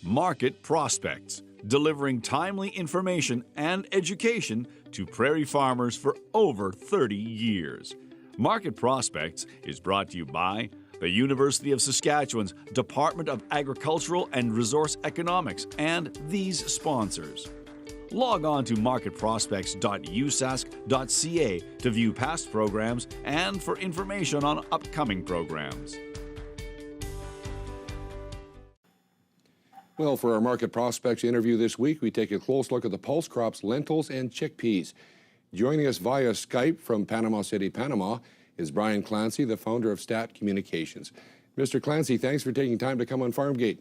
Market Prospects, delivering timely information and education to prairie farmers for over 30 years. Market Prospects is brought to you by the University of Saskatchewan's Department of Agricultural and Resource Economics and these sponsors. Log on to marketprospects.usask.ca to view past programs and for information on upcoming programs. Well, for our Market Prospects interview this week, we take a close look at the pulse crops, lentils and chickpeas. Joining us via Skype from Panama City, Panama, is Brian Clancey, the founder of Stat Communications. Mr. Clancey, thanks for taking time to come on Farmgate.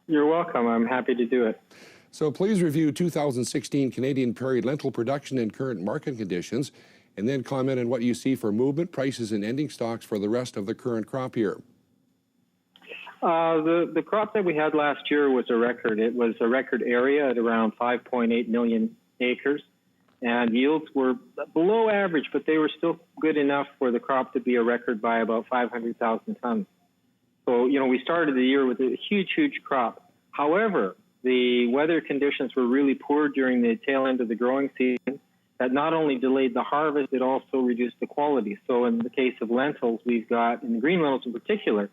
You're welcome. I'm happy to do it. So please review 2016 Canadian prairie lentil production and current market conditions, and then comment on what you see for movement, prices, and ending stocks for the rest of the current crop year. The crop that we had last year was a record. It was a record area at around 5.8 million acres, and yields were below average, but they were still good enough for the crop to be a record by about 500,000 tons. So, we started the year with a huge crop. However, the weather conditions were really poor during the tail end of the growing season. That not only delayed the harvest, it also reduced the quality. So in the case of lentils, we've got, in the green lentils in particular,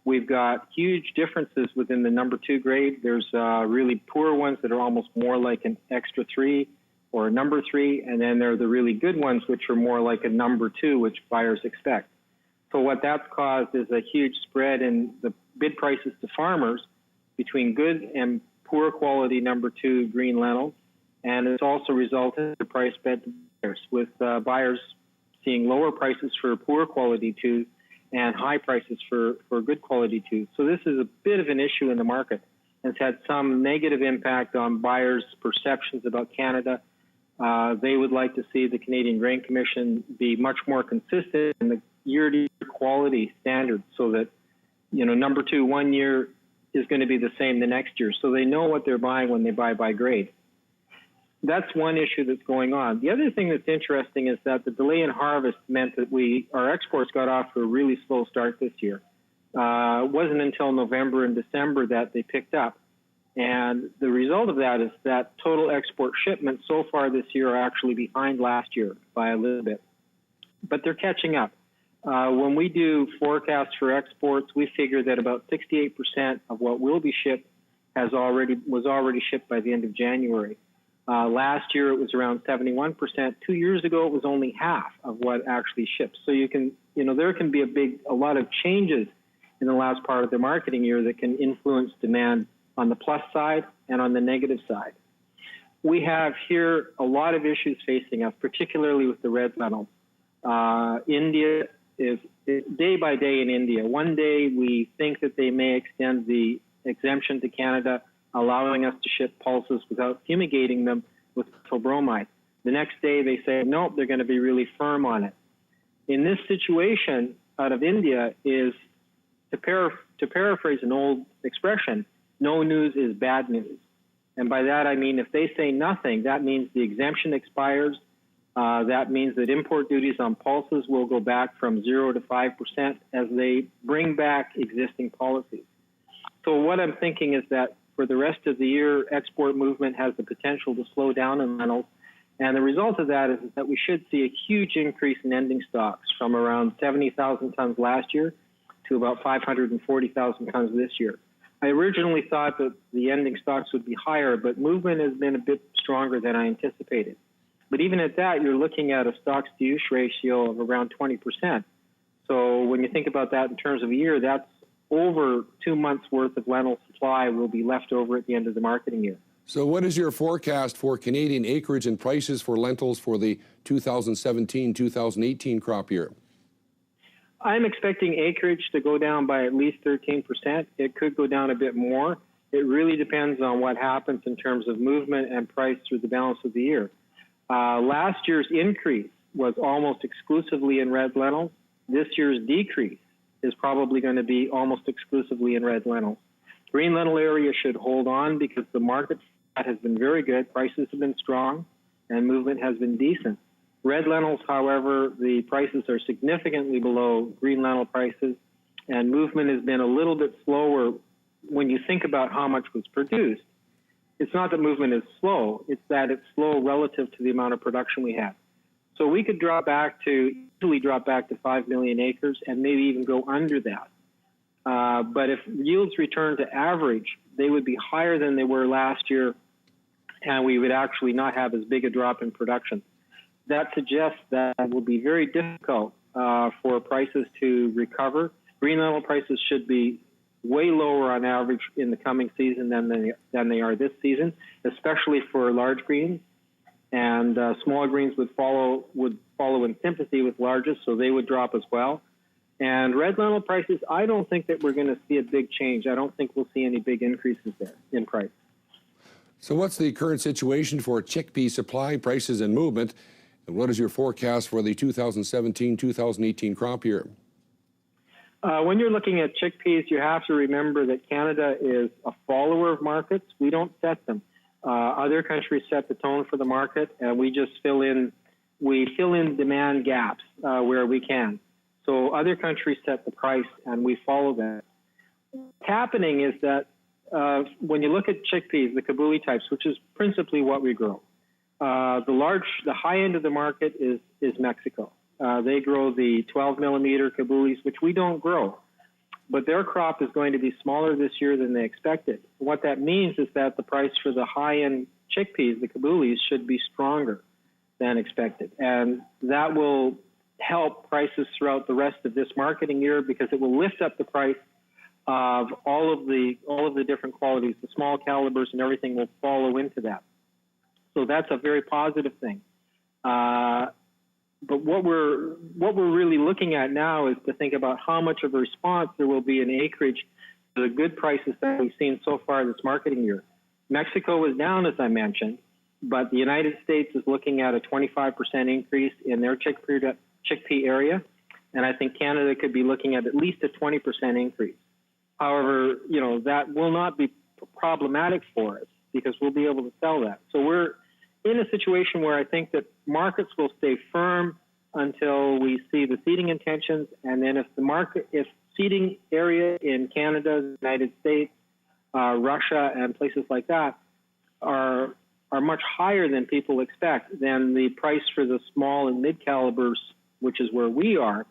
we've got huge differences within the number 2 grade. There's really poor ones that are almost more like an extra 3 or a number 3, and then there are the really good ones, which are more like a number 2, which buyers expect. So what that's caused is a huge spread in the bid prices to farmers between good and poor quality number 2 green lentils, and it's also resulted in the price spread to buyers, with buyers seeing lower prices for poor quality 2 and high prices for good quality 2. So this is a bit of an issue in the market. It's had some negative impact on buyers' perceptions about Canada. They would like to see the Canadian Grain Commission be much more consistent in the year-to-year quality standards, so that, number 2 one year is going to be the same the next year. So they know what they're buying when they buy by grade. That's one issue that's going on. The other thing that's interesting is that the delay in harvest meant that our exports got off to a really slow start this year. It wasn't until November and December that they picked up. And the result of that is that total export shipments so far this year are actually behind last year by a little bit. But they're catching up. When we do forecasts for exports, we figure that about 68% of what will be shipped was already shipped by the end of January. Last year, it was around 71%. 2 years ago, it was only half of what actually shipped. So there can be a lot of changes in the last part of the marketing year that can influence demand on the plus side and on the negative side. We have here a lot of issues facing us, particularly with the red lentils. India is day by day in India. One day we think that they may extend the exemption to Canada, allowing us to ship pulses without fumigating them with bromide. The next day they say, nope, they're going to be really firm on it. In this situation out of India is, to paraphrase an old expression, no news is bad news. And by that I mean if they say nothing, that means the exemption expires. That means that import duties on pulses will go back from 0 to 5% as they bring back existing policies. So what I'm thinking is that for the rest of the year, export movement has the potential to slow down in lentils. And the result of that is that we should see a huge increase in ending stocks from around 70,000 tons last year to about 540,000 tons this year. I originally thought that the ending stocks would be higher, but movement has been a bit stronger than I anticipated. But even at that, you're looking at a stocks-to-use ratio of around 20%. So when you think about that in terms of a year, that's over 2 months' worth of lentil supply will be left over at the end of the marketing year. So what is your forecast for Canadian acreage and prices for lentils for the 2017-2018 crop year? I'm expecting acreage to go down by at least 13%. It could go down a bit more. It really depends on what happens in terms of movement and price through the balance of the year. Last year's increase was almost exclusively in red lentils. This year's decrease is probably going to be almost exclusively in red lentils. Green lentil area should hold on because the market has been very good, prices have been strong, and movement has been decent. Red lentils, however, the prices are significantly below green lentil prices, and movement has been a little bit slower when you think about how much was produced, it's not that movement is slow, it's that it's slow relative to the amount of production we had. So we could easily drop back to 5 million acres and maybe even go under that. But if yields return to average, they would be higher than they were last year, and we would actually not have as big a drop in production. That suggests that it will be very difficult for prices to recover. Green lentil prices should be way lower on average in the coming season than they are this season, especially for large greens. And small greens would follow in sympathy with larges, so they would drop as well. And red lentil prices, I don't think that we're going to see a big change. I don't think we'll see any big increases there in price. So what's the current situation for chickpea supply, prices, and movement? And what is your forecast for the 2017-2018 crop year? When you're looking at chickpeas, you have to remember that Canada is a follower of markets. We don't set them. Other countries set the tone for the market, and we just fill in demand gaps where we can. So other countries set the price, and we follow that. What's happening is that when you look at chickpeas, the kabuli types, which is principally what we grow, the high end of the market is Mexico. They grow the 12 millimeter kabulis, which we don't grow. But their crop is going to be smaller this year than they expected. What that means is that the price for the high-end chickpeas, the kabulis, should be stronger than expected. And that will help prices throughout the rest of this marketing year because it will lift up the price of all of the different qualities. The small calibers and everything will follow into that. So that's a very positive thing. But what we're really looking at now is to think about how much of a response there will be in acreage to the good prices that we've seen so far this marketing year. Mexico was down, as I mentioned, but the United States is looking at a 25% increase in their chickpea area, and I think Canada could be looking at least a 20% increase. However, that will not be problematic for us because we'll be able to sell that. So we're in a situation where I think that markets will stay firm until we see the seeding intentions, and then if seeding area in Canada, the United States, Russia, and places like that are much higher than people expect, then the price for the small and mid calibers, which is where we are,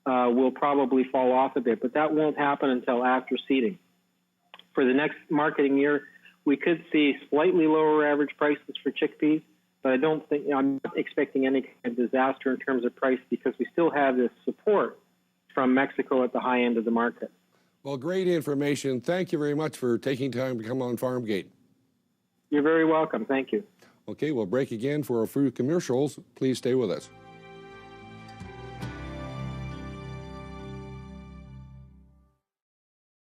will probably fall off a bit, but that won't happen until after seeding. For the next marketing year, we could see slightly lower average prices for chickpeas, but I'm not expecting any kind of disaster in terms of price because we still have this support from Mexico at the high end of the market. Well, great information. Thank you very much for taking time to come on Farmgate. You're very welcome. Thank you. Okay, we'll break again for a few commercials. Please stay with us.